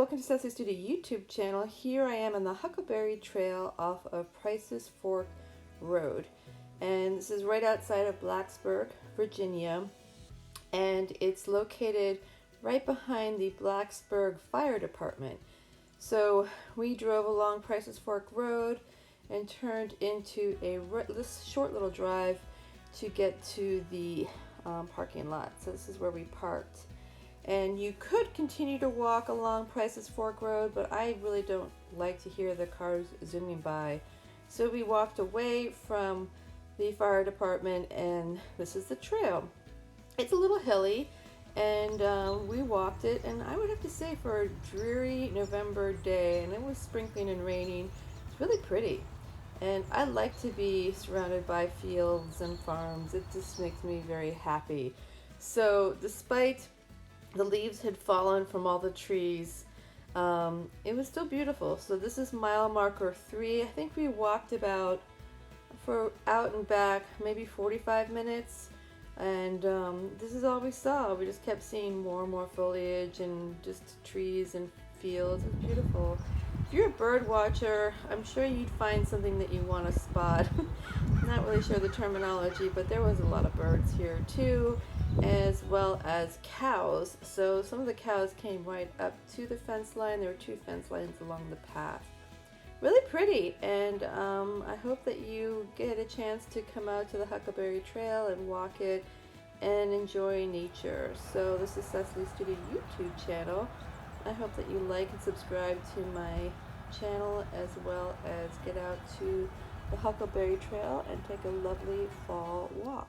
welcome to Cecily Studio YouTube channel. Here I am on the Huckleberry Trail off of Price's Fork Road. And this is right outside of Blacksburg, Virginia. And it's located right behind the Blacksburg Fire Department. So we drove along Price's Fork Road and turned into this short little drive to get to the parking lot. So this is where we parked. And you could continue to walk along Price's Fork Road, but I really don't like to hear the cars zooming by. So we walked away from the fire department, and this is the trail. It's a little hilly, and we walked it, and I would have to say for a dreary November day, and it was sprinkling and raining, it's really pretty. And I like to be surrounded by fields and farms. It just makes me very happy. So despite the leaves had fallen from all the trees, it was still beautiful. So this is mile marker 3. I think we walked about, for out and back, maybe 45 minutes. And this is all we saw. We just kept seeing more and more foliage and just trees and fields. It was beautiful. If you're a bird watcher, I'm sure you'd find something that you want to spot. Not really sure the terminology, but there was a lot of birds here too, as well as cows. So some of the cows came right up to the fence line. There were 2 fence lines along the path. Really pretty, and I hope that you get a chance to come out to the Huckleberry Trail and walk it and enjoy nature. So this is Cecily Studio YouTube channel. I hope that you like and subscribe to my channel, as well as get out to the Huckleberry Trail and take a lovely fall walk.